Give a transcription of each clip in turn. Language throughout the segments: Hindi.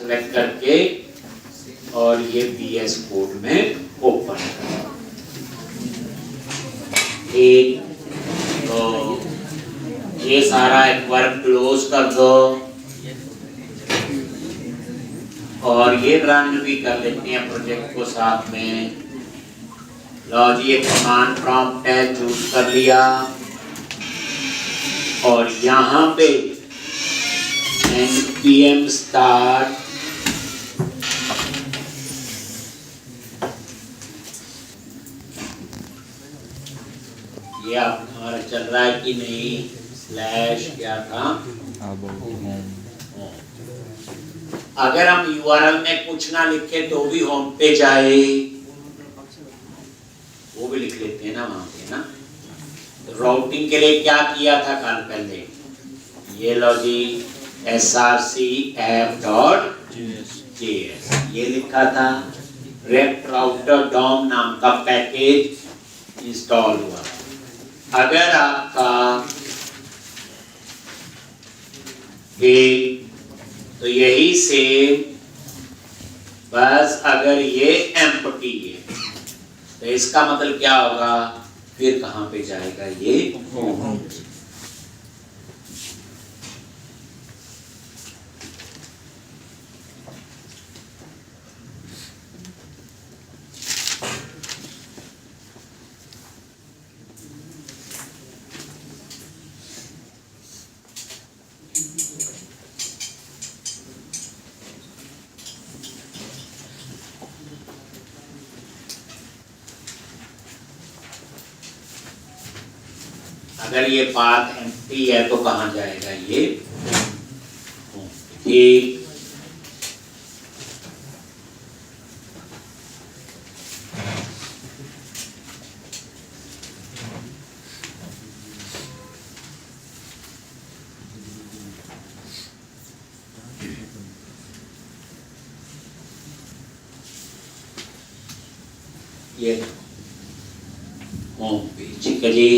सेलेक्ट करके और ये VS कोड में ओपन करो। ठीक, तो ये सारा एक वर्क क्लोज कर दो और ये रन भी कर लेते हैं प्रोजेक्ट को साथ में। लो जी, एक कमांड प्रॉम्प्ट है, चूज कर लिया और यहाँ पे npm start ये आप हमारा चल रहा है कि नहीं, स्लैश क्या था, अगर हम URL में कुछ ना लिखे तो भी होम पे जाए, वो भी लिख लेते हैं ना वहां पे ना। राउटिंग के लिए क्या किया था कल पहले, ये लो जी src app.js ये लिखा था। रेक्ट राउटर डॉम नाम का पैकेज इंस्टॉल हुआ। अगर आपका तो यही से बस, अगर ये एम्प्टी है तो इसका मतलब क्या होगा, फिर कहां पे जाएगा ये होम। अगर ये पाथ एम्प्टी है तो कहां जाएगा ये, ठीक। ये होम पेज, ठीक है जी।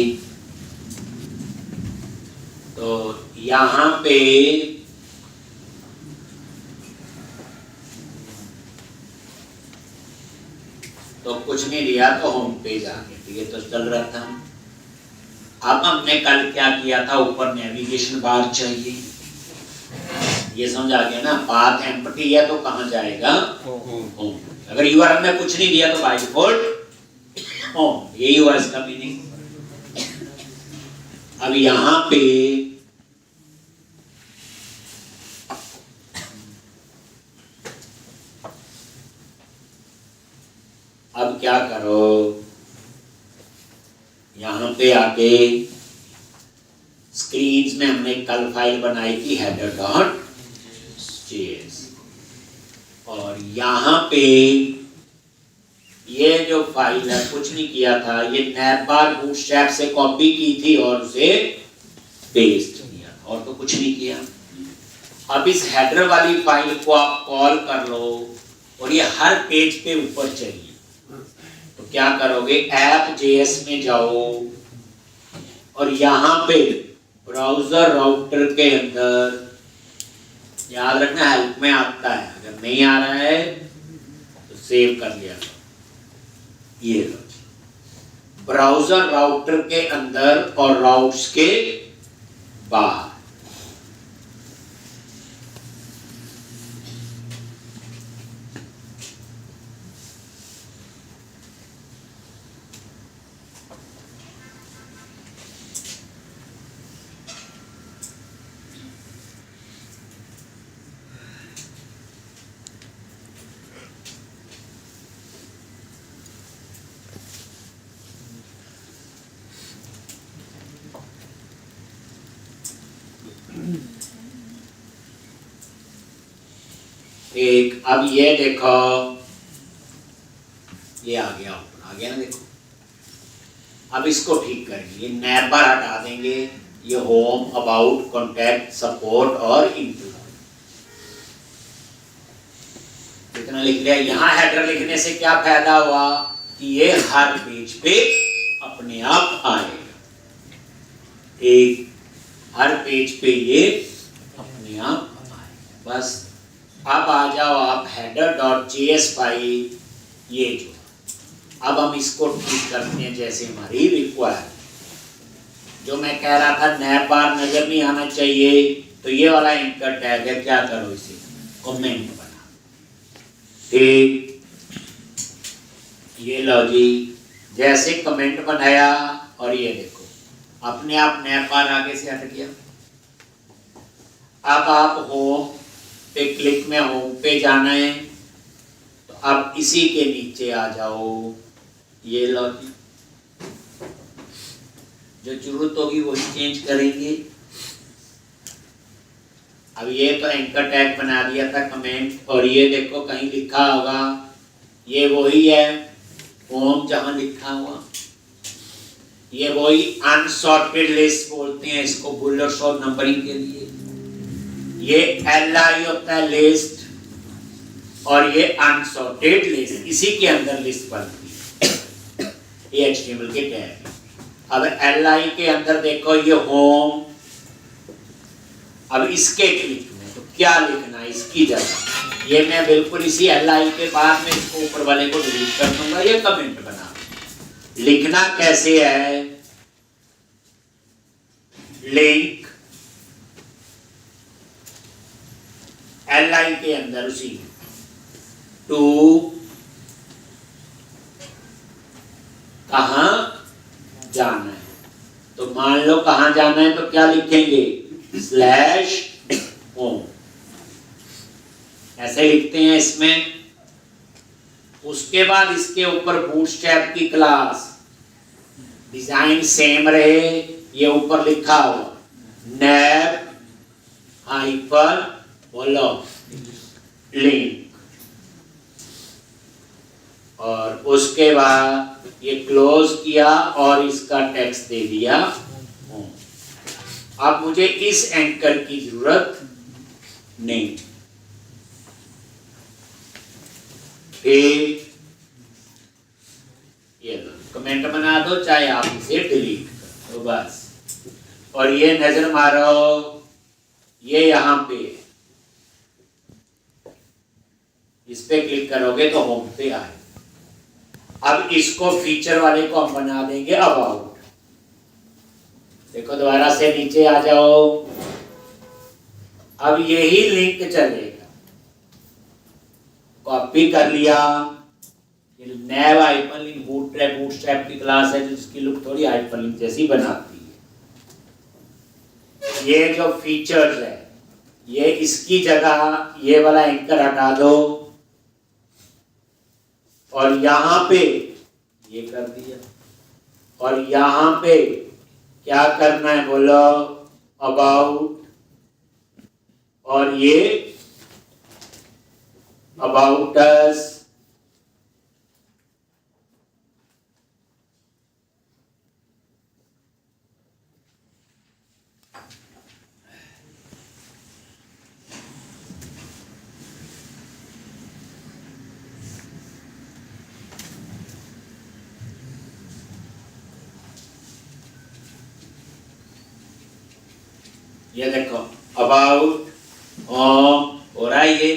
तो यहाँ पे तो कुछ नहीं लिया तो होम पेज आ गया, तो ये तो चल रहा था। अब हमने कल क्या किया था, ऊपर नेविगेशन बार चाहिए, ये समझ आ गया ना। पाथ एम्प्टी है तो कहां जाएगा, होम। अगर URL में कुछ नहीं दिया तो बाय डिफॉल्ट होम, यही हुआ इसका मीनिंग। अब यहां पे अब क्या करो, यहां पे आके स्क्रीन्स में हमने कल फाइल बनाई थी header.js और यहाँ पे ये जो फाइल है कुछ नहीं किया था, ये नैपबार बूटस्ट्रैप से कॉपी की थी और उसे पेस्ट किया और तो कुछ नहीं किया। अब इस हेडर वाली फाइल को आप कॉल कर लो और ये हर पेज पे ऊपर चाहिए, तो क्या करोगे, app.js में जाओ और यहाँ पे ब्राउजर राउटर के अंदर, याद रखना हेल्प में आता है, अगर नहीं आ रहा है तो सेव कर लिया। ये ब्राउजर राउटर के अंदर और राउट्स के बाहर, एक। अब ये देखो, ये आ गया ऊपर, आ गया ना, देखो। अब इसको ठीक करेंगे, ये नैपबार हटा देंगे, ये होम, अबाउट, कॉन्टैक्ट, सपोर्ट और इनपुट इतना लिख लिया। यहाँ हेडर लिखने से क्या फायदा हुआ कि ये हर पेज पे अपने आप आएगा, एक हर पेज पे ये अपने आप आएगा। बस अब आ जाओ आप header.js फाइल, ये जो अब हम इसको ठीक करते हैं जैसे हमारी रिक्वायरमेंट। जो मैं कह रहा था नैब बार नजर नहीं आना चाहिए, तो ये वाला एंकर टैग है, क्या करो इसे कमेंट बना। ठीक, ये लो जी, जैसे कमेंट बनाया और ये देखो अपने आप नैब बार आगे से हट गया। अब आप होम पे क्लिक में होम पे जाना है, तो अब इसी के नीचे आ जाओ, ये लो जी, जो जरूरत होगी वही चेंज करेंगे। अब ये तो एंकर टैग बना दिया था कमेंट, और ये देखो कहीं लिखा होगा, ये वही है होम जहां लिखा हुआ, ये वही अनसॉर्टेड लिस्ट बोलते हैं इसको, बुलर शॉर्ट नंबरिंग के लिए। ये LI होता है लिस्ट, और ये अनसॉर्टेड लिस्ट, इसी के अंदर लिस्ट बनती है, ये HTML के टैग। अब LI के अंदर देखो ये होम, अब इसके क्लिक में तो क्या लिखना है इसकी जगह, ये मैं बिल्कुल इसी LI के बाद में इसको ऊपर वाले को डिलीट कर दूंगा, ये कमेंट बना। लिखना कैसे है, लिंक LI के अंदर उसी टू कहां जाना है, तो मान लो कहां जाना है तो क्या लिखेंगे /home, ऐसे लिखते हैं इसमें। उसके बाद इसके ऊपर बूटस्ट्रैप की क्लास, डिजाइन सेम रहे, ये ऊपर लिखा हुआ नैब हाइपर बोलो लिंक, और उसके बाद ये क्लोज किया और इसका टेक्स्ट दे दिया होम। अब मुझे इस एंकर की जरूरत नहीं। फिर ये कमेंट बना दो, चाहे आप इसे डिलीट कर दो बस। और ये नजर मारो, ये यहां पे इस पे क्लिक करोगे तो होम पे आए। अब इसको फीचर वाले को हम बना देंगे अबाउट। देखो दोबारा से नीचे आ जाओ, अब यही लिंक चलेगा, कॉपी कर लिया, नैब हाइपरलिंक बूटस्ट्रैप की क्लास है जिसकी लुक थोड़ी हाइपरलिंक जैसी बनाती है। ये जो फीचर्स है, ये इसकी जगह ये वाला एंकर हटा दो, और यहां पे ये कर दिया, और यहां पे क्या करना है बोलो अबाउट, और ये अबाउट अस, ये देखो अबाउट होम हो रहा है ये।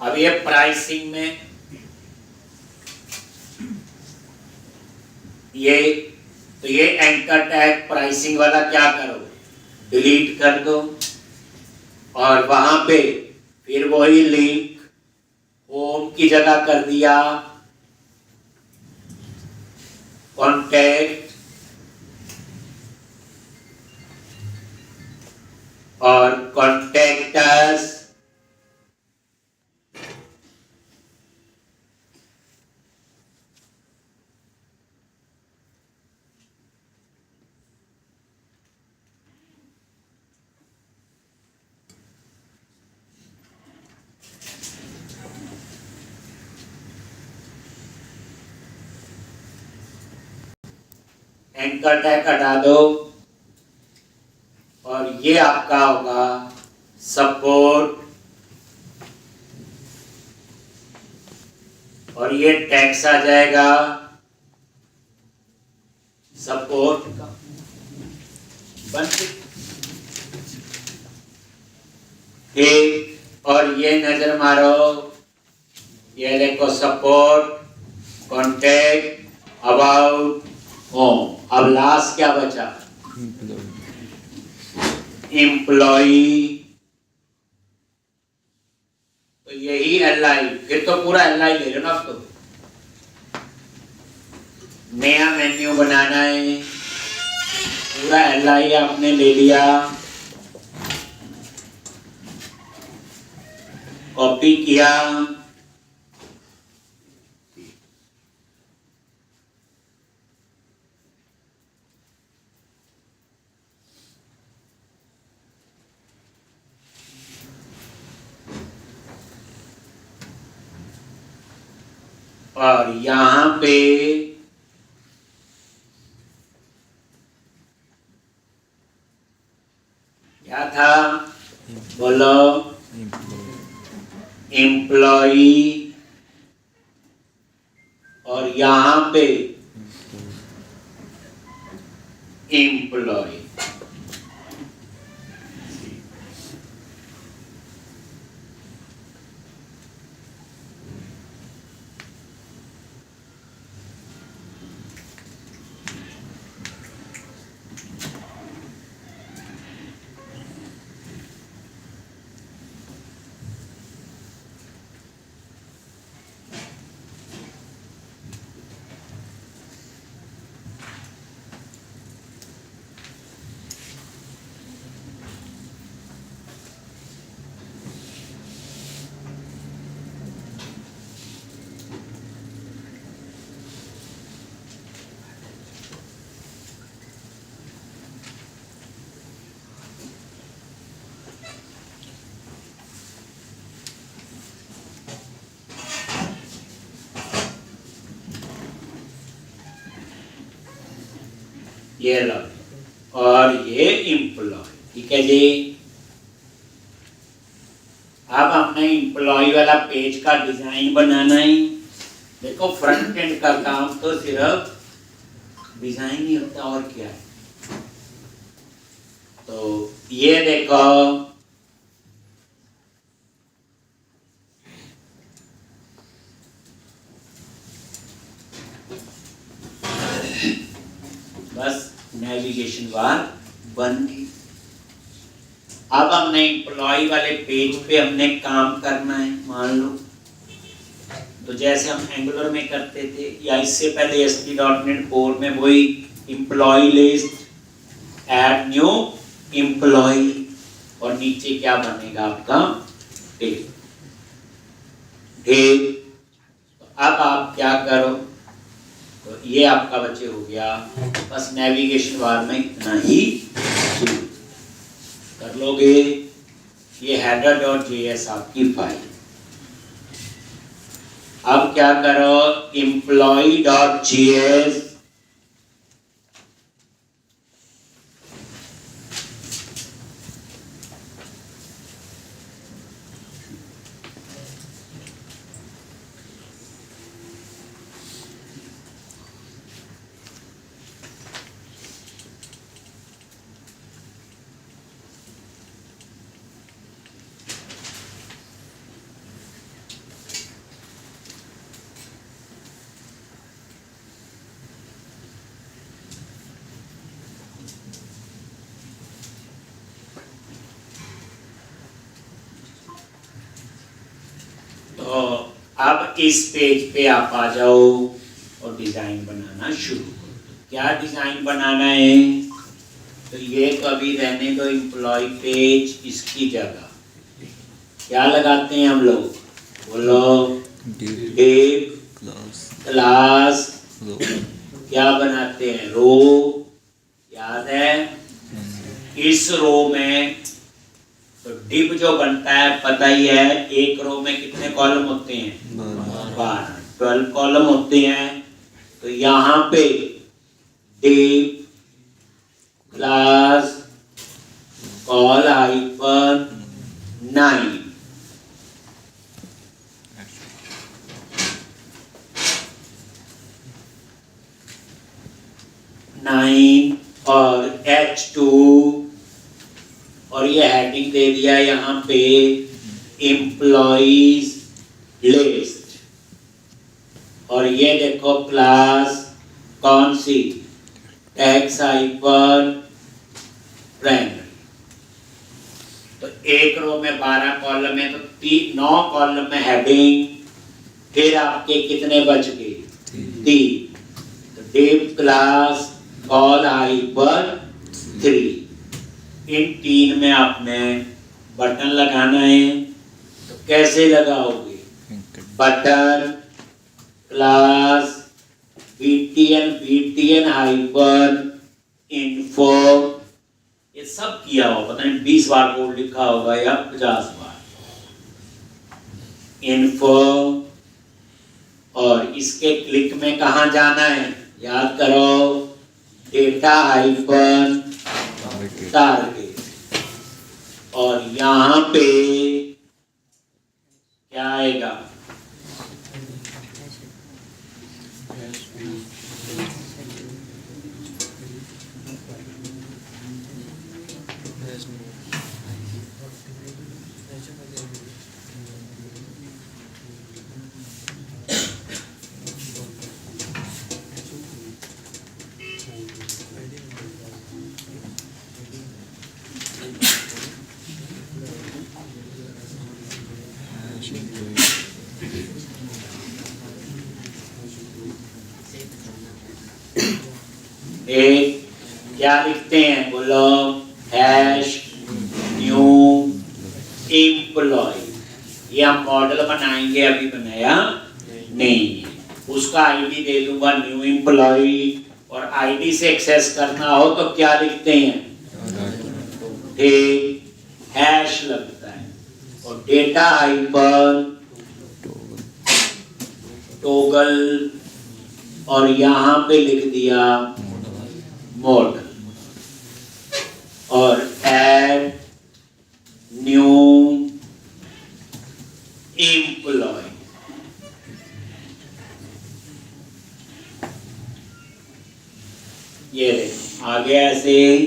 अब ये प्राइसिंग में ये, तो ये एंकर टैग प्राइसिंग वाला क्या करो डिलीट कर दो, और वहां पे फिर वही लिंक होम की जगह कर दिया कॉन्टैक्ट, और कॉन्टैक्टस, एंकर टैग हटा दो, और ये आपका होगा सपोर्ट, और ये टैक्स आ जाएगा सपोर्ट का। बन ठीक, और ये नजर मारो, ये देखो सपोर्ट, कॉन्टेक्ट, अबाउट, होम। अब लास्ट क्या बचा? एम्प्लॉई। तो यही एलआई, फिर तो पूरा एलआई ले रहे हो ना आप। तो नया मेन्यू बनाना है, पूरा एलआई आपने ले लिया, कॉपी किया, और यहां पे क्या था बोलो? एम्प्लॉई, और यहां पे एम्प्लॉय। ये लो, और ये एम्प्लॉय। ठीक है जी। अब हमने एम्प्लॉय वाला पेज का डिजाइन बनाना है। देखो फ्रंट एंड का काम तो सिर्फ डिजाइन ही होता, और क्या है। तो ये देखो, बस नेविगेशन बार बन गई। अब हमने एम्प्लॉय वाले पेज पे हमने काम करना है। मान लो तो जैसे हम एंगुलर में करते थे, या इससे पहले ASP.NET Core में वही employee list, add new employee, और नीचे क्या बनेगा आपका? टेब। तो अब आप क्या करो, तो ये आपका बच्चे हो गया। बस नेविगेशन बार में इतना ही कर लोगे। ये header.js आपकी फाइल। अब क्या करो, employee.js, तो अब इस पेज पे आप आ जाओ और डिजाइन बनाना शुरू करो। क्या डिजाइन बनाना है? तो ये तो अभी रहने दो एम्प्लॉय पेज, इसकी जगह क्या लगाते हैं हम लोग? बोलो। डिव क्लास, क्या बनाते हैं? रो। याद है? इस रो में तो डिव जो बनता है पता ही है, एक रो में कितने कॉलम होते हैं? 12 कॉलम होते हैं। तो यहाँ पे डिव क्लास कॉल हाइफन 9, और H2, और ये हेडिंग दे दिया यहाँ पे एम्प्लॉइज लिस्ट, और ये देखो क्लास कौन सी, टैक्स हाइपर प्राइमरी। तो एक रो में 12 कॉलम है, तो 9 कॉलम में हेडिंग, फिर आपके कितने बच गए, 3। तो डिव क्लास कॉल हाइपर 3। इन 3 में आपने बटन लगाना है। तो कैसे लगाओगे, button class btn hyper info, ये सब किया हो, पता नहीं 20 बार कोड लिखा होगा या 50 बार, इन्फो। और इसके क्लिक में कहाँ जाना है, याद करो, डेटा हाइपर टारगेट। और यहाँ पे क्या आएगा, एक क्या लिखते हैं, बोलो, हैश न्यू एम्प्लॉय। ये हम मॉडल बनाएंगे, अभी बनाया नहीं। उसका आईडी दे दूंगा न्यू एम्प्लॉय, और आईडी से एक्सेस करना हो तो क्या लिखते हैं, हैश लगता है। और डेटा हाइपर टॉगल, और यहाँ पे लिख दिया मॉडल, और ऐड न्यू एम्प्लॉय। ये आगे ऐसे।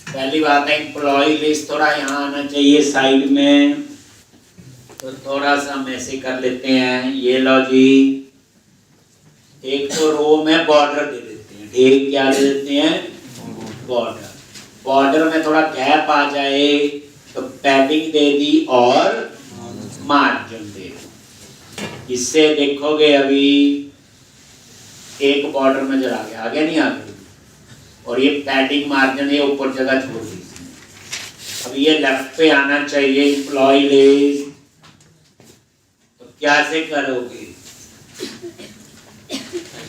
पहली बात है, एम्प्लॉय लिस्ट थोड़ा यहाँ आना चाहिए साइड में, तो थोड़ा सा हम ऐसे कर लेते हैं। ये लो जी, एक तो रो में बॉर्डर दे देते हैं, ठीक, क्या दे देते हैं, बॉर्डर। बॉर्डर में थोड़ा गैप आ जाए तो पैडिंग दे दी और मार्जिन दे दी। इससे देखोगे अभी एक बॉर्डर नजर आ गया, आगे नहीं आ गया, और ये पैडिंग मार्जिन ये ऊपर जगह छोड़ दी। अब ये लेफ्ट पे आना चाहिए, एम्प्लॉय लिस्ट। तो क्या से करोगे,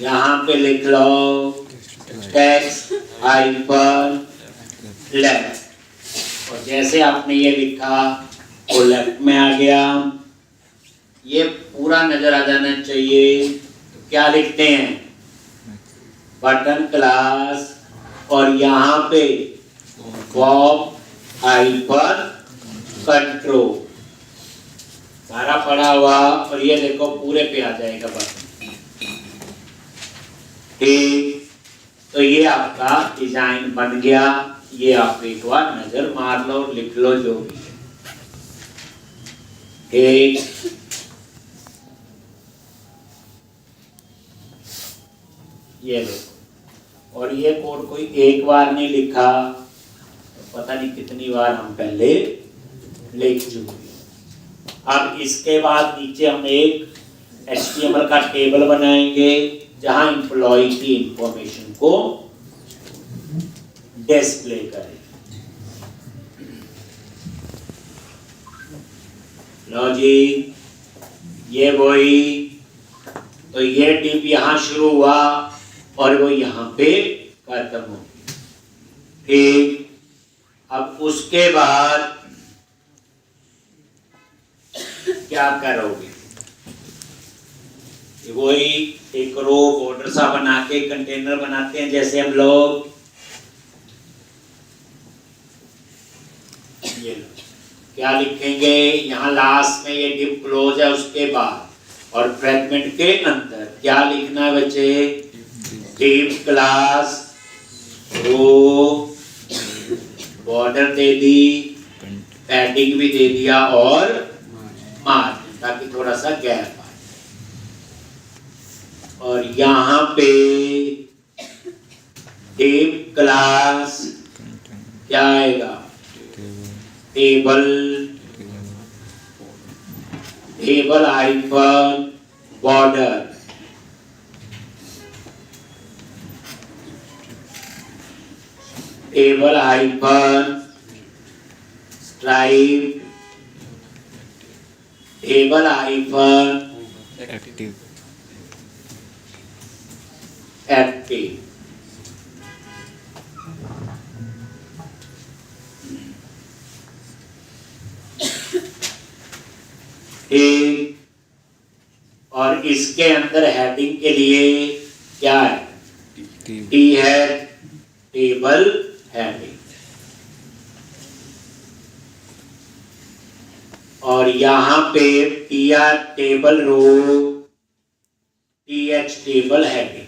यहाँ पे लिख लो टैक्स हाइपर लेफ्ट, और जैसे आपने ये लिखा वो लेफ्ट में आ गया। ये पूरा नजर आ जाना चाहिए। तो क्या लिखते हैं, बटन क्लास, और यहाँ पे बॉब हाइपर कंट्रोल सारा पड़ा हुआ, और ये देखो पूरे पे आ जाएगा बटन, ठीक। तो ये आपका डिजाइन बन गया। ये आप एक बार नजर मार लो, लिख लो जो भी है, ठीक। ये देखो, और ये कोड कोई एक बार नहीं लिखा, तो पता नहीं कितनी बार हम पहले लिख चुके। अब इसके बाद नीचे हम एक HTML का टेबल बनाएंगे जहां एम्प्लॉय की इंफॉर्मेशन को डिस्प्ले करें। लो जी, ये वही, तो ये डिव यहां शुरू हुआ और वो यहां पे खत्म हो गया, ठीक। अब उसके बाद क्या करोगे, वही एक रो बॉर्डर सा बना के कंटेनर बनाते हैं जैसे हम लोग। ये क्या लिखेंगे, यहाँ लास्ट में ये डिव क्लोज है, उसके बाद और फ्रेगमेंट के अंदर क्या लिखना है बच्चे, डिव क्लास रो बॉर्डर दे दी पैडिंग भी दे दिया और मार्जिन, ताकि थोड़ा सा गैप आए। और यहाँ पे टेप क्लास क्या आएगा, table, table hyphen border, table hyphen stripe, table hyphen active, active. ठीक, और इसके अंदर हेडिंग के लिए क्या है, टी है, टेबल हेडिंग। और यहाँ पे TR table row, TH table heading.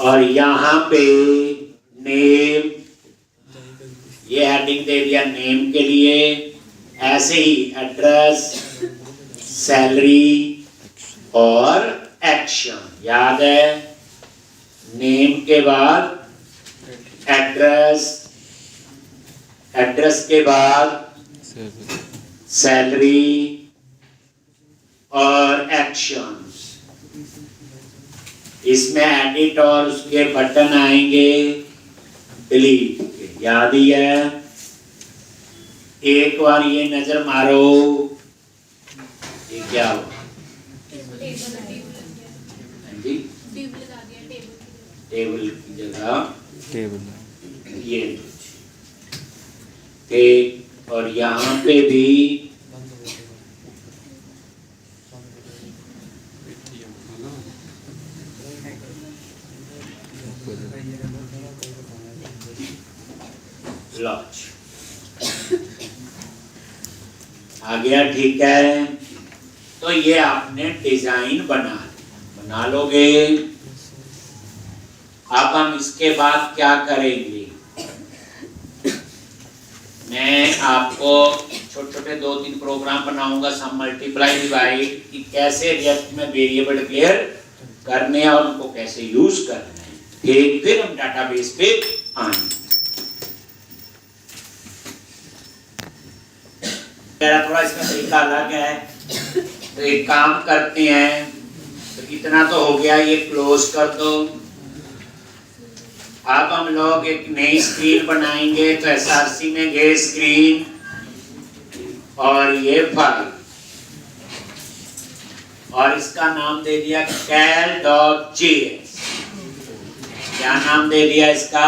और यहाँ पे नेम, ये हेडिंग दे दिया नेम के लिए। ऐसे ही एड्रेस, सैलरी और एक्शन, याद है, नेम के बाद एड्रेस, एड्रेस के बाद सैलरी और एक्शंस। इसमें एडिट और उसके बटन आएंगे डिलीट के, याद ही है। एक बार ये नजर मारो, ये क्या हुआ, टेबल की जगह टेबल, ये ठीक। और यहाँ पे भी लॉन्च आ गया, ठीक है। तो ये आपने डिजाइन बना लोगे। अब हम इसके बाद क्या करेंगे, मैं आपको छोटे छोटे 2-3 प्रोग्राम बनाऊंगा, सम मल्टीप्लाई डिवाइड, कि कैसे रिएक्ट में वेरिएबल डिक्लेयर करने हैं और उनको कैसे यूज करना है। ठीक, फिर हम डाटाबेस पे आएंगे। मेरा थोड़ा इसमें तरीका अलग है, तो एक काम करते हैं, तो इतना तो हो गया, ये क्लोज कर दो। अब हम लोग एक नई स्क्रीन बनाएंगे, तो एसआरसी में गए स्क्रीन और ये फाइल, और इसका नाम दे दिया cal.js। क्या नाम दे दिया इसका,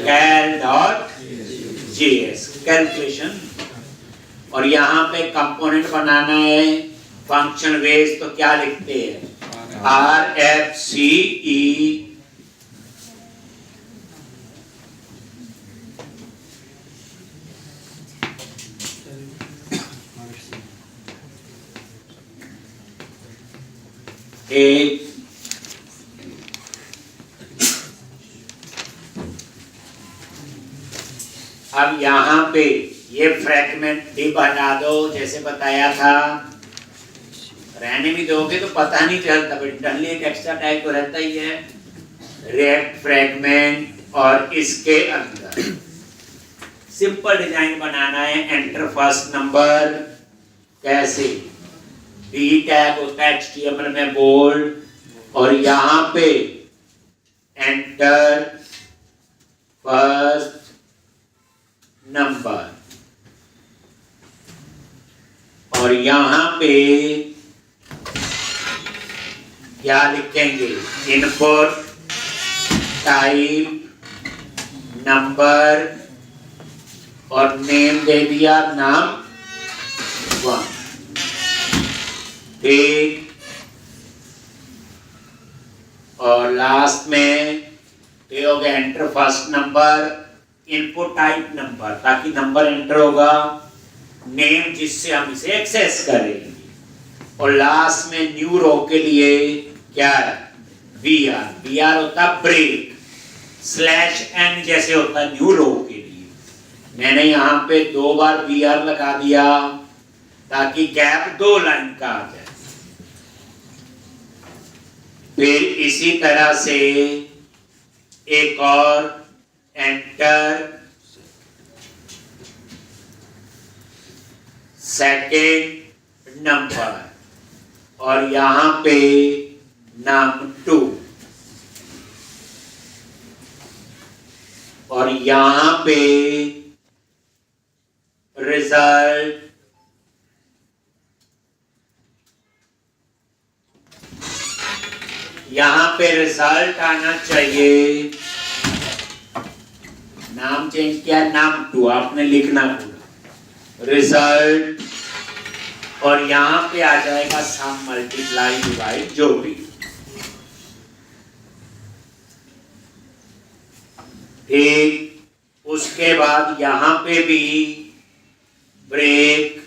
cal.js, कैलकुलेशन। और यहाँ पे कंपोनेंट बनाना है, फंक्शन वेज, तो क्या लिखते हैं, RFCE एक। अब यहाँ पे ये फ्रैगमेंट भी बता दो, जैसे बताया था। रहने भी दोगे तो पता नहीं चलता, बट इंटरनली एक एक्स्ट्रा टाइप तो रहता ही है, रिएक्ट फ्रैगमेंट। और इसके अंदर सिंपल डिजाइन बनाना है, एंटर फर्स्ट नंबर, कैसे, बी टैग होता है HTML में बोल्ड, और यहाँ पे एंटर फर्स्ट नंबर, और यहाँ पे क्या लिखेंगे, इनपुट टाइप नंबर, और नेम दे दिया नाम 1। ठीक, और लास्ट में ये हो गया enter first number, input type number, ताकि नंबर एंटर होगा, नेम जिससे हम इसे एक्सेस करेंगे, और लास्ट में न्यू रो के लिए क्या है, BR, BR होता है ब्रेक, /n जैसे होता है न्यू रो के लिए। मैंने यहाँ पे 2 बार BR लगा दिया ताकि गैप 2 लाइन का आ जाए। फिर इसी तरह से एक और एंटर सेकेंड नंबर, और यहां पे num2, और यहां पे रिजल्ट आना चाहिए। नाम चेंज किया, num2 आपने लिखना पूरा रिजल्ट, और यहां पे आ जाएगा सम मल्टीप्लाई डिवाइड जो भी। ठीक, उसके बाद यहां पे भी ब्रेक,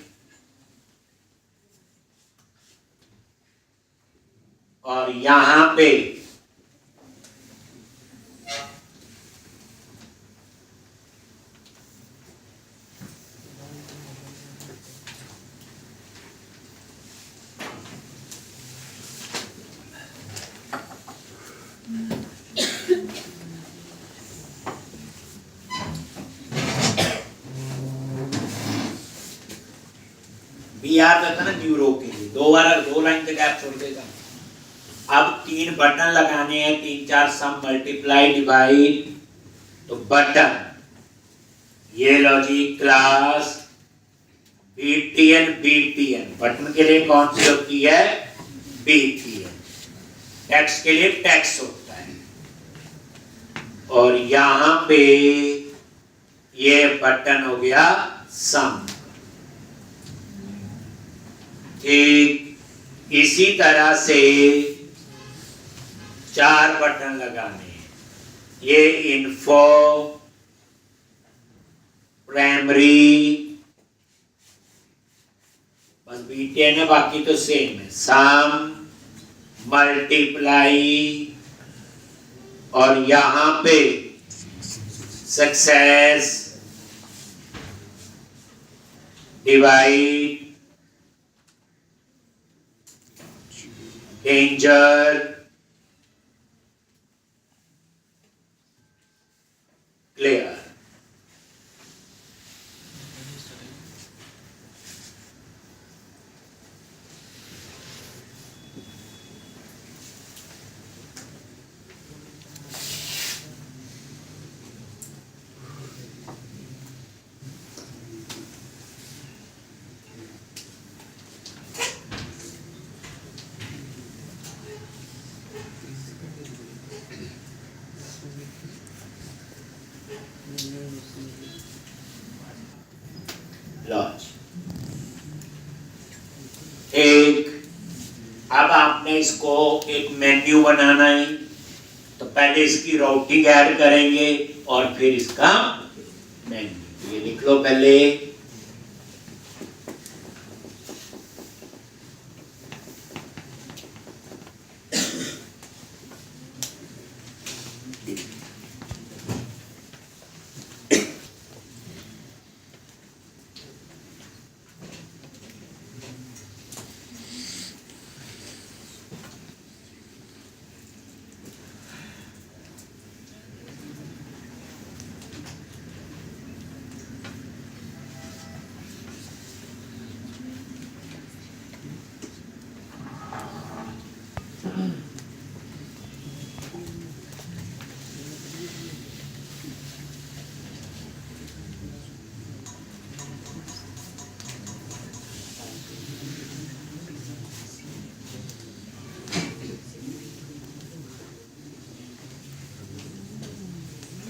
और यहां पे BR करता ना न्यू रो के लिए, 2 बार 2 लाइन के गैप छोड़ देगा। अब 3 बटन लगाने हैं, 3 4 सम मल्टीप्लाई डिवाइड, तो बटन ये लो जी, क्लास BTN, बटन के लिए कौन सी होती है, BTN, टेक्स्ट के लिए टेक्स्ट होता है, और यहां पे ये बटन हो गया सम। ठीक इसी तरह से 4 बटन लगाने, ये इन्फो, प्राइमरी, बस BTN है, बाकी तो सेम है, सम मल्टीप्लाई, और यहां पे सक्सेस डिवाइड, डेंजर, क्लियर। एक, अब आपने इसको एक मेन्यू बनाना है, तो पहले इसकी राउटिंग ऐड करेंगे और फिर इसका मेन्यू। ये लिख लो पहले,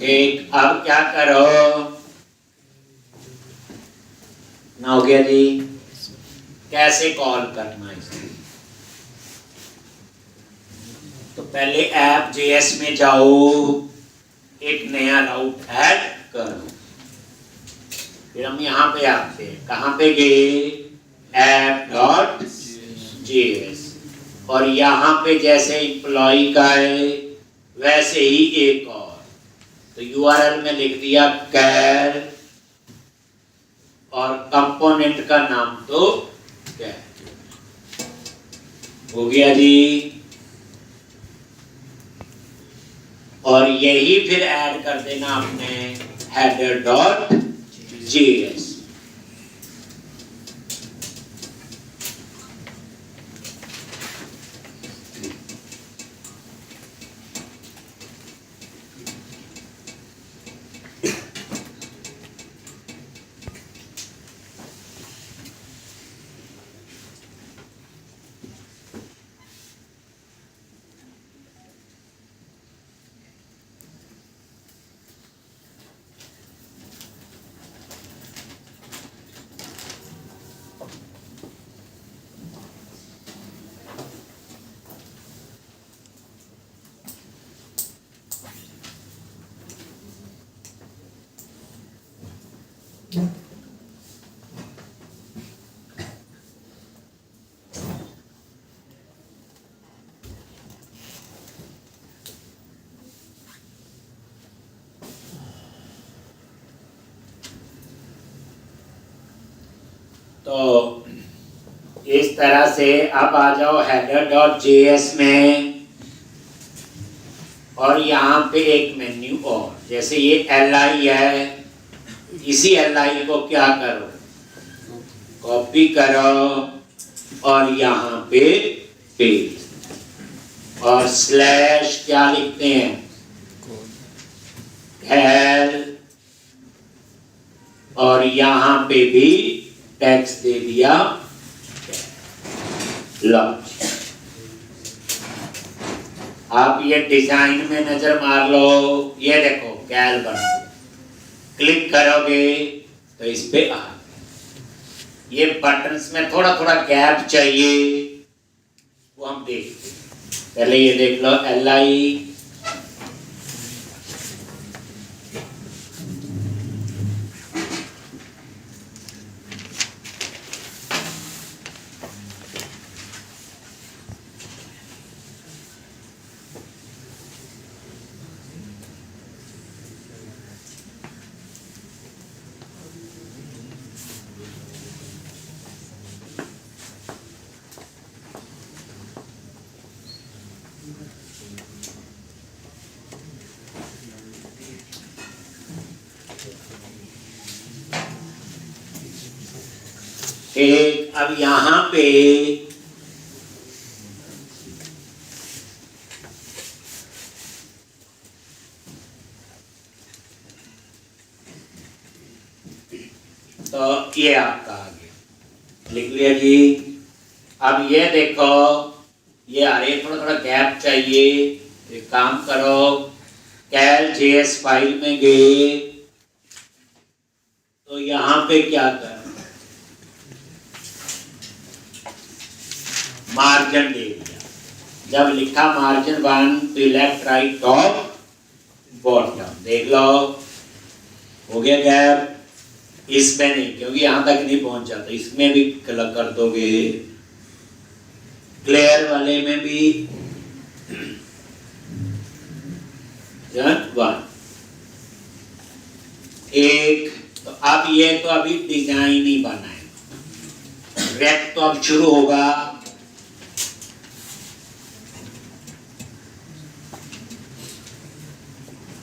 एक, अब क्या करो ना, हो गया जी, कैसे कॉल करना है इसे। तो पहले app.js में जाओ, एक नया राउट ऐड करो। फिर हम यहाँ पे आते हैं, कहाँ पे गए, app.js, और यहाँ पे जैसे एम्प्लॉय का है वैसे ही एक और, तो URL में लिख दिया कैर और कंपोनेंट का नाम तो कैर। हो गया जी। और यही फिर ऐड कर देना आपने header.js। तो इस तरह से अब आ जाओ header.js में, और यहाँ पे एक मेन्यू और, जैसे ये li है, इसी li को क्या करो, कॉपी करो और यहाँ पे पेस्ट, और स्लैश क्या लिखते हैं, हेल, और यहाँ पे भी टेक्स्ट दे दिया लॉन्च। आप ये डिजाइन में नजर मार लो, ये देखो कैल बना, क्लिक करोगे तो इस पे आ, ये बटन्स में थोड़ा थोड़ा गैप चाहिए, वो हम देखते हैं। पहले ये देख लो li, एक अब यहाँ पे तो ये आपका आ गया, लिख लिया जी। अब ये देखो, ये आ रही, थोड़ा थोड़ा गैप चाहिए, एक काम करो, कैल JS फाइल में गए तो यहाँ पे क्या कर, मार्जिन दे दिया। जब लिखा मार्जिन 1 तो लेफ्ट राइट टॉप बॉटम, देख लो हो गया गैप। इसमें नहीं, क्योंकि यहां तक नहीं पहुंच जाता, इसमें भी कर दोगे, क्लियर वाले में भी 1 एक। तो अब ये तो अभी डिजाइन ही बना है, रेक तो अब शुरू होगा।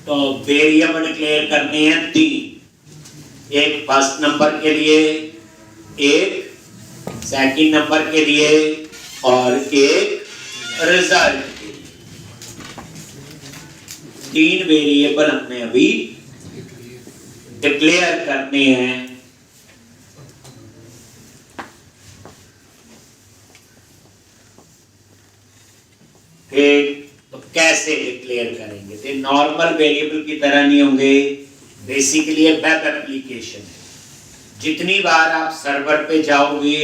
तो वेरिएबल डिक्लेयर करने हैं 3, एक फर्स्ट नंबर के लिए, एक सेकंड नंबर के लिए, और एक रिजल्ट के लिए। 3 वेरिएबल हमने अभी डिक्लेयर करने हैं। तो कैसे डिक्लेयर करेंगे, तो नॉर्मल वेरिएबल की तरह नहीं होंगे, बेसिकली ये वेब एप्लीकेशन है। जितनी बार आप सर्वर पे जाओगे,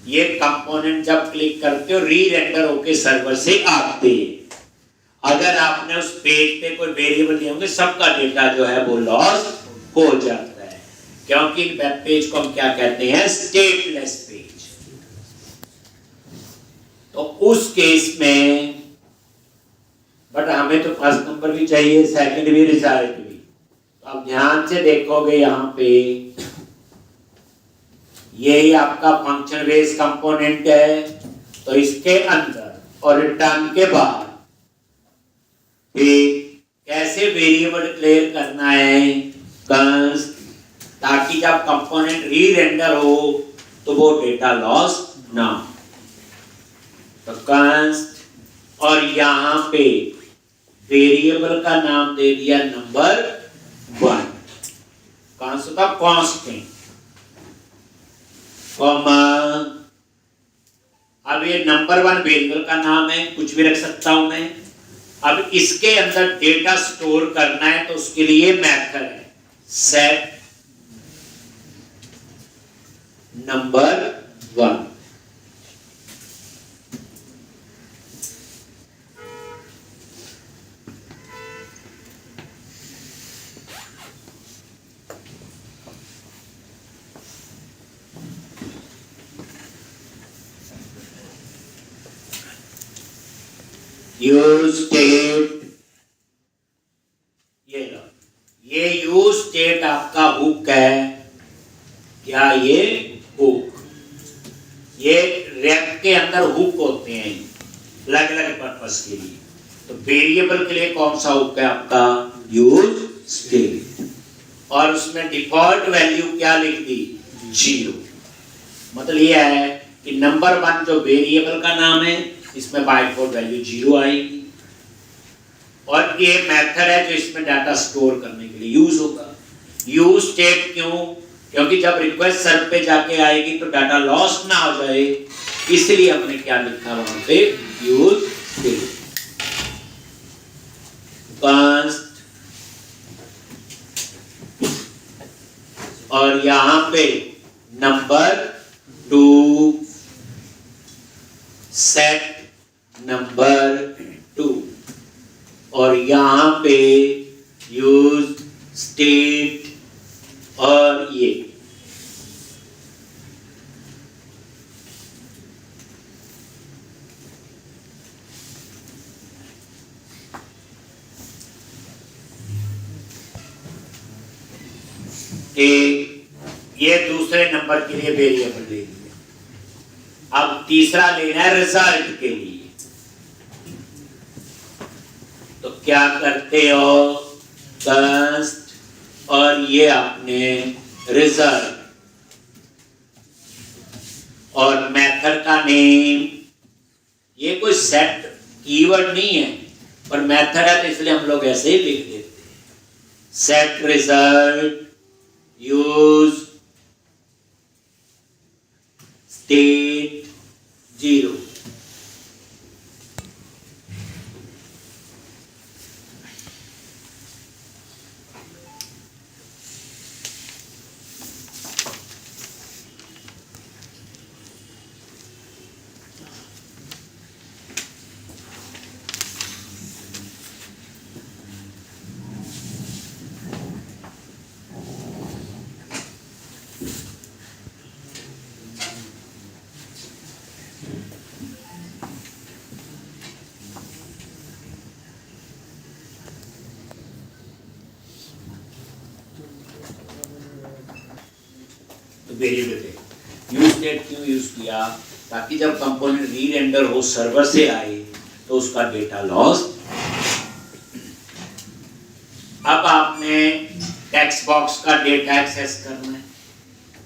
ये कंपोनेंट जब क्लिक करते हो री रेंडर होके सर्वर से आते हैं। अगर आपने उस पेज पे कोई वेरिएबल दिए होंगे सबका डेटा जो है वो लॉस हो जाता है, क्योंकि वेब पेज को हम क्या कहते हैं, स्टेटलेस पेज। तो उस केस में बट हमें तो फर्स्ट नंबर भी चाहिए, सेकंड भी, रिजल्ट भी। तो अब ध्यान से देखोगे यहाँ पे यही आपका फंक्शन बेस कंपोनेंट है, तो इसके अंदर और रिटर्न के बाहर कैसे वेरिएबल डिक्लेयर करना है, कंस्ट, ताकि जब कंपोनेंट री रेंडर हो तो वो डेटा लॉस ना हो। तो कंस्ट और यहाँ पे वेरिएबल का नाम दे दिया नंबर 1, कंस्ट का कांस्टेंट, कॉमा, अब ये नंबर 1 वेरिएबल का नाम है, कुछ भी रख सकता हूं मैं। अब इसके अंदर डेटा स्टोर करना है तो उसके लिए मेथड है सेट नंबर 1। यूज स्टेट, ये यूज स्टेट आपका हुक है। क्या ये हुक, ये रैप के अंदर हुक होते हैं अलग अलग पर्पस के लिए। तो वेरिएबल के लिए कौन सा हुक है आपका, यूज स्टेट, और उसमें डिफॉल्ट वैल्यू क्या लिख दी, 0। मतलब ये है कि नंबर 1 जो वेरिएबल का नाम है इसमें बाय डिफॉल्ट वैल्यू 0 आएगी, और ये मेथड है जो इसमें डाटा स्टोर करने के लिए यूज होगा। यूज स्टेट क्यों, क्योंकि जब रिक्वेस्ट सर्व पे जाके आएगी तो डाटा लॉस ना हो जाए, इसलिए हमने क्या लिखा वहां पे, यूज स्टेट। कंस्ट, और यहां पे नंबर 2 सेट नंबर 2, और यहां पे यूज स्टेट, और ये ये दूसरे नंबर के लिए वेरिएबल ले लिया। अब तीसरा लेना है रिजल्ट के लिए। तो क्या करते हो, कंस्ट, और ये आपने रिजल्ट, और मेथड का नेम, ये कोई सेट कीवर्ड नहीं है पर मेथड है तो इसलिए हम लोग ऐसे ही लिख देते हैं, set result use state 0। Variable use state क्यों यूज किया, ताकि जब कंपोनेंट री रेंडर हो सर्वर से आए तो उसका डेटा लॉस। अब आपने टेक्स्ट बॉक्स का डेटा एक्सेस करना है,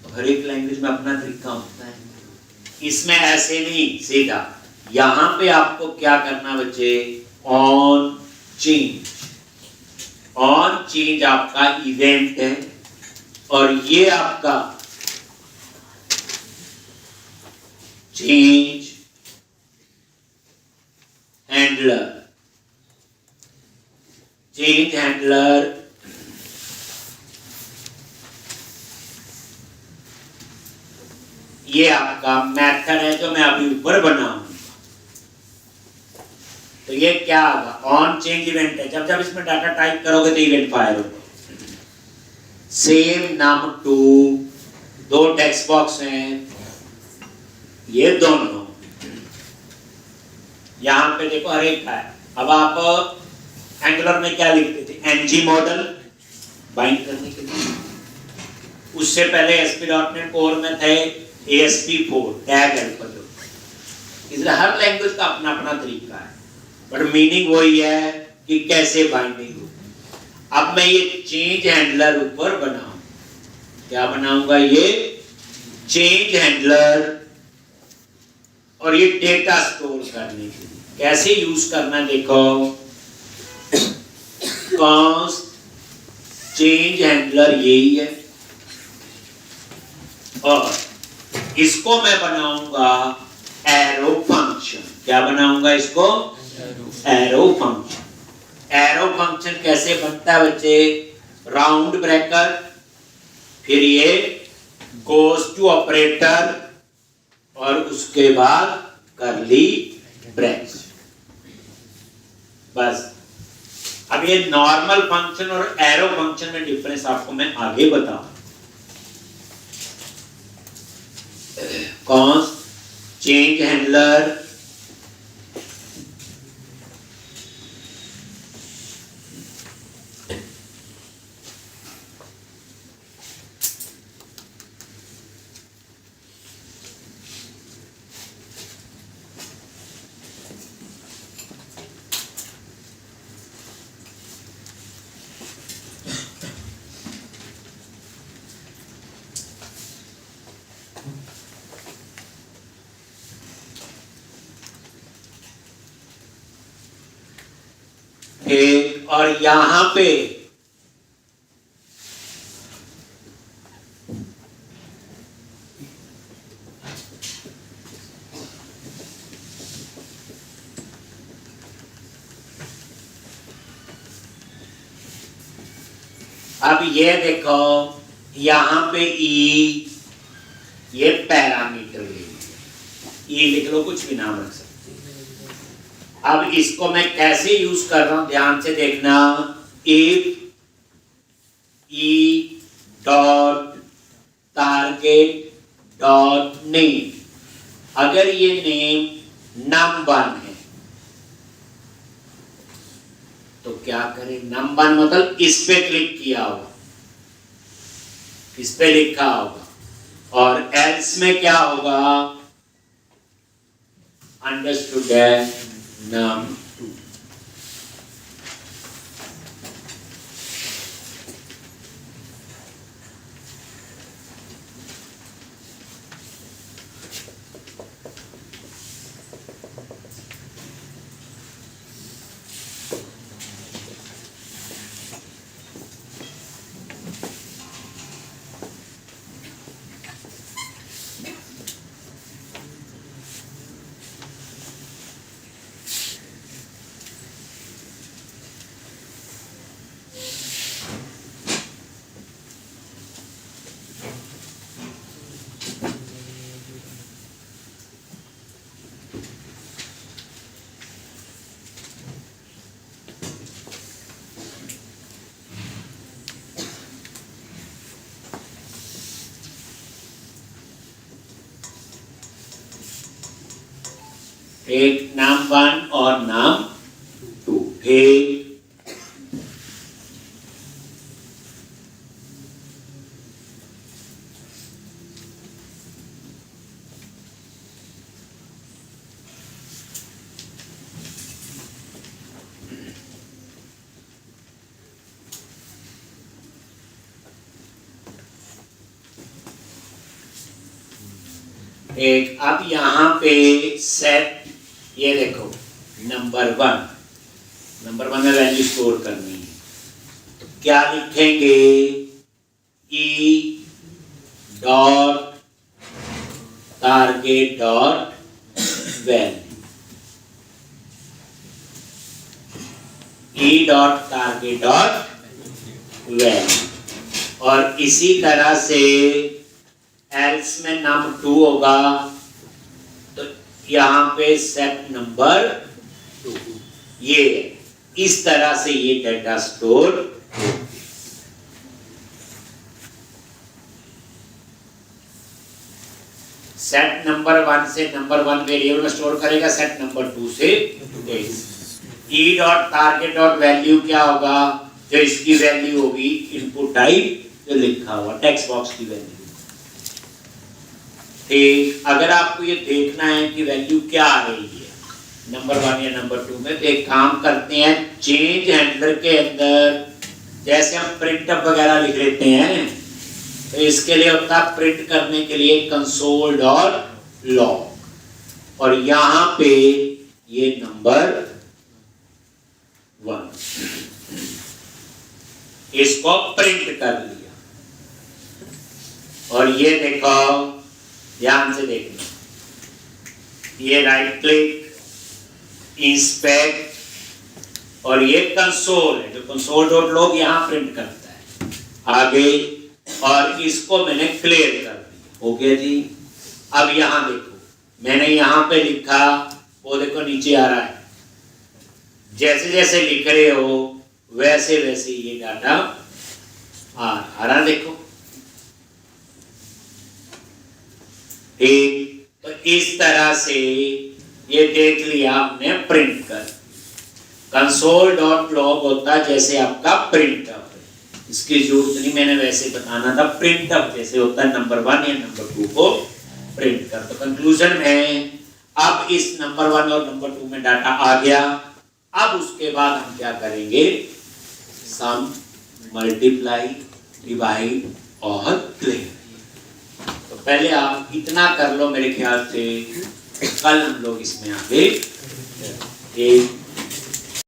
तो हर एक लैंग्वेज में अपना तरीका होता है, इसमें ऐसे नहीं सीधा। यहां पे आपको क्या करना बच्चे, ऑन चेंज, ऑन चेंज आपका इवेंट है, और ये आपका चेंज हैंडलर, चेंज हैंडलर ये आपका मेथड है जो मैं अभी ऊपर बनाऊंगा। तो ये क्या होगा, ऑन चेंज इवेंट है, जब जब इसमें डाटा टाइप करोगे तो इवेंट फायर होगा। सेम नम टू, दो टेक्स्ट बॉक्स हैं, ये दोनों यहां पे देखो हर एक का है। अब आप एंगुलर में क्या लिखते थे, एनजी मॉडल बाइंड करने के लिए, उससे पहले ASP.NET कोर में थे ASP4 टैग हेल्पर। इसलिए हर लैंग्वेज का अपना अपना तरीका है, बट मीनिंग वही है कि कैसे बाइंडिंग हो। अब मैं ये चेंज हैंडलर ऊपर बनाऊं, क्या बनाऊंगा, ये चेंज हैंडलर, और ये डेटा स्टोर करने के लिए कैसे यूज करना, देखो कॉन्स्ट चेंज हैंडलर यही है, और इसको मैं बनाऊंगा एरो फंक्शन। क्या बनाऊंगा इसको, एरो फंक्शन। एरो फंक्शन कैसे बनता है बच्चे, राउंड ब्रैकेट, फिर ये गोज टू ऑपरेटर, और उसके बाद करली ब्रैकेट, बस। अब ये नॉर्मल फंक्शन और एरो फंक्शन में डिफरेंस आपको मैं आगे बताऊं। कॉन्स्ट चेंज हैंडलर, एक, और यहां पे अब ये देखो, यहां पे ई, ये पैरामीटर ले लिया, ई लिख लो, कुछ भी नाम रख सकते हैं। अब इसको मैं कैसे यूज कर रहा हूं, ध्यान से देखना। If E dot target dot name, अगर ये नेम num1 है तो क्या करें, num1 मतलब इस पे क्लिक किया होगा, इस पे लिखा होगा, और एल्स में क्या होगा, अंडरस्टूड है num2। एक num1 और num2, फिर एक, अब यहां पे सेट, ये देखो नंबर वन में वैल्यू स्टोर करनी है, तो क्या लिखेंगे, E dot target dot value, E dot target dot value, और इसी तरह से एल्स में num2 होगा, तो यहां पे सेट नंबर 2, ये है। इस तरह से ये डेटा स्टोर सेट नंबर 1 से नंबर 1 वेरिएबल में स्टोर करेगा, सेट नंबर 2 से E dot target dot value क्या होगा, जो इसकी वैल्यू होगी इनपुट टाइप जो लिखा हुआ टेक्स्ट बॉक्स की वैल्यू। ठीक, अगर आपको ये देखना है कि वैल्यू क्या आ रही है नंबर 1 या नंबर 2 में, तो एक काम करते हैं, चेंज हैंडलर के अंदर जैसे हम प्रिंटअप वगैरह लिख लेते हैं, तो इसके लिए होता है प्रिंट करने के लिए कंसोल डॉट लॉग, और यहां पे ये नंबर 1 इसको प्रिंट कर लिया। और ये देखो, ध्यान से देखना, ये राइट क्लिक, इंस्पेक्ट, और ये कंसोल है जो कंसोल डॉट लॉग यहां प्रिंट करता है आगे, और इसको मैंने क्लियर कर दिया। हो गया जी। अब यहां देखो, मैंने यहां पे लिखा, वो देखो नीचे आ रहा है, जैसे जैसे लिख रहे हो वैसे वैसे ये डाटा आ रहा, देखो। ठीक, तो इस तरह से ये देख लिया हमने प्रिंट कर। कंसोल डॉट लॉग होता है जैसे आपका प्रिंटअप है, इसकी जरूरत नहीं, मैंने वैसे बताना था, प्रिंटअप जैसे होता है नंबर 1 या नंबर 2 को प्रिंट कर। तो कंक्लूजन में अब इस नंबर 1 और नंबर 2 में डाटा आ गया। अब उसके बाद हम क्या करेंगे, सम, मल्टीप्लाई, डिवाइड और क्लियर। तो पहले आप इतना कर लो, मेरे ख्याल से कल हम लोग इसमें आगे